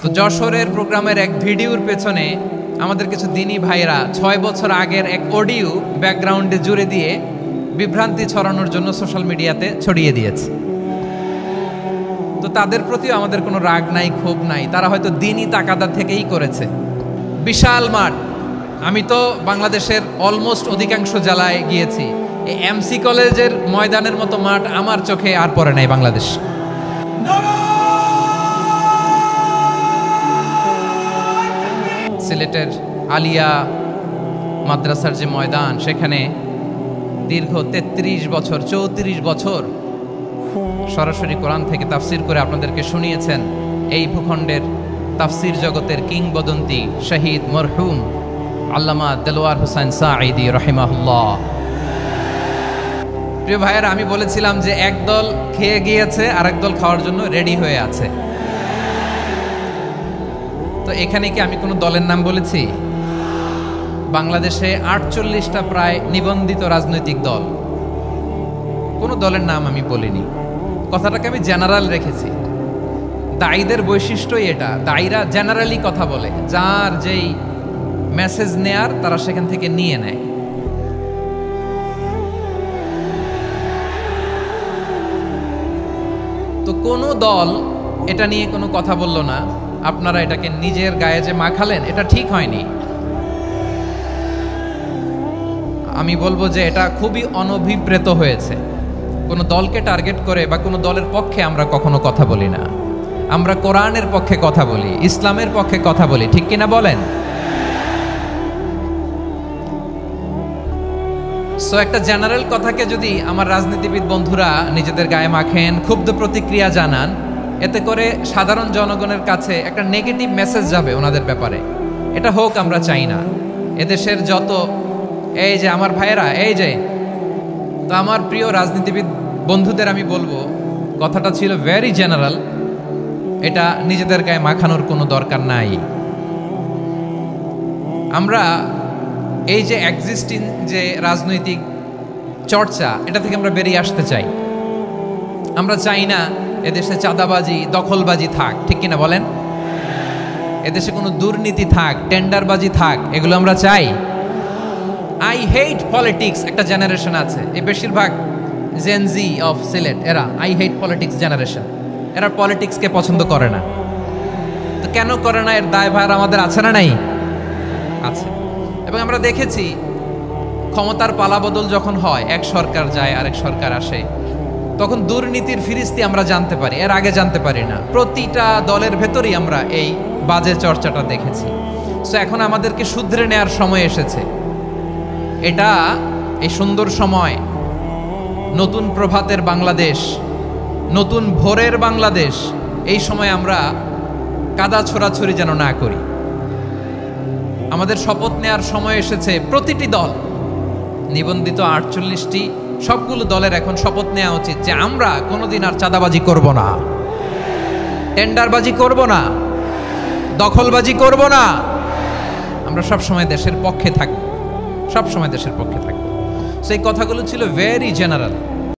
তো যশোরের প্রোগ্রামের এক ভিডিওর পেছনে আমাদের কিছু দিনী ভাইরা 6 বছর আগের এক অডিও ব্যাকগ্রাউন্ডে জুড়ে দিয়ে বিভ্রান্তি ছড়ানোর জন্য সোশ্যাল মিডিয়াতে ছড়িয়ে দিয়েছে। তো তাদের প্রতিও আমাদের কোনো রাগ নাই, ক্ষোভ নাই, তারা হয়তো দিনই তাকাদা থেকেই করেছে। বিশাল মাঠ, আমি তো বাংলাদেশের অলমোস্ট অধিকাংশ জেলায় গিয়েছি, এই এমসি কলেজের ময়দানের মতো মাঠ আমার চোখে আর পড়ে নাই বাংলাদেশ। সিলেটের আলিয়া মাদ্রাসার যে ময়দান, সেখানে দীর্ঘ 33 বছর 34 বছর সরাসরি কোরআন থেকে তাফসির করে আপনাদেরকে শুনিয়েছেন এই ভূখণ্ডের তাফসির জগতের কিংবদন্তি শহীদ মরহুম আল্লামা দেলোয়ার হোসেন সাঈদী রাহিমাহুল্লাহ। প্রিয় ভাইয়েরা, আমি বলেছিলাম যে একদল খেয়ে গিয়েছে আর একদল খাওয়ার জন্য রেডি হয়ে আছে। তো এখানে কি আমি কোনো দলের নাম বলেছি? বাংলাদেশে 48টা প্রায় নিবন্ধিত রাজনৈতিক দল, কোনো দলের নাম আমি বলিনি। কথাটাকে আমি জেনারেল রেখেছি। দায়ীদের বৈশিষ্ট্যই এটা, দায়ীরা জেনারেলি কথা বলে, যার যেই মেসেজ নেয়ার তারা সেখান থেকে নিয়ে নেয়। তো কোনো দল এটা নিয়ে কোনো কথা বলল না, আপনারা এটাকে নিজের গায়ে যে মাখালেন, এটা ঠিক হয়নি। আমি বলবো যে এটা খুবই অনভিপ্রেত হয়েছে। কোনো দলকে টার্গেট করে বা কোনো দলের পক্ষে আমরা কখনো কথা বলি না। আমরা কোরআনের পক্ষে কথা বলি, ইসলামের পক্ষে কথা বলি, ঠিক কিনা বলেন? সো একটা জেনারেল কথাকে যদি আমার রাজনীতিবিদ বন্ধুরা নিজেদের গায়ে মাখেন, ক্ষুব্ধ প্রতিক্রিয়া জানান, এতে করে সাধারণ জনগণের কাছে একটা নেগেটিভ মেসেজ যাবে ওনাদের ব্যাপারে। এটা হোক আমরা চাই না। এদেশের যত এই যে আমার ভাইয়েরা, এই যে, তো আমার প্রিয় রাজনীতিবিদ বন্ধুদের আমি বলবো, কথাটা ছিল ভেরি জেনারেল, এটা নিজেদের গায়ে মাখানোর কোনো দরকার নাই। আমরা এই যে এক্সিস্টিং যে রাজনৈতিক চর্চা, এটা থেকে আমরা বেরিয়ে আসতে চাই। আমরা চাই না এদেশে চাঁদাবাজি, দখলবাজি থাক, ঠিক কিনা বলেন? এদেশে কোনো দুর্নীতি থাক, টেন্ডারবাজি থাক, এগুলো আমরা চাই। আই হেট পলিটিক্স একটা জেনারেশন আছে, এই বেশিরভাগ জেনজি অফ সিলেট, এরা আই হেট পলিটিক্স জেনারেশন। এরা পলিটিক্সকে পছন্দ করে না। তো কেন করে না, এর দায়ভার আমাদের আছে না নাই? আছে। এবং আমরা দেখেছি ক্ষমতার পালাবদল যখন হয়, এক সরকার যায় আরেক সরকার আসে, তখন দুর্নীতির ফিরিস্তি আমরা জানতে পারি, এর আগে জানতে পারি না। প্রতিটা দলের ভেতরেই আমরা এই বাজে চর্চাটা দেখেছি। সো এখন আমাদেরকে শুধরে নেওয়ার সময় এসেছে। এটা এই সুন্দর সময়, নতুন প্রভাতের বাংলাদেশ, নতুন ভোরের বাংলাদেশ, এই সময় আমরা কাদা ছোড়াছুড়ি যেন না করি। আমাদের শপথ নেওয়ার সময় এসেছে। প্রতিটি দল, নিবন্ধিত 48টি, সবগুলো দলের এখন শপথ নেওয়া উচিত যে আমরা কোনোদিন আর চাঁদাবাজি করব না, টেন্ডারবাজি করব না, দখলবাজি করব না। আমরা সবসময় দেশের পক্ষে থাকব, সবসময় দেশের পক্ষে থাকব। সেই কথাগুলো ছিল ভেরি জেনারেল।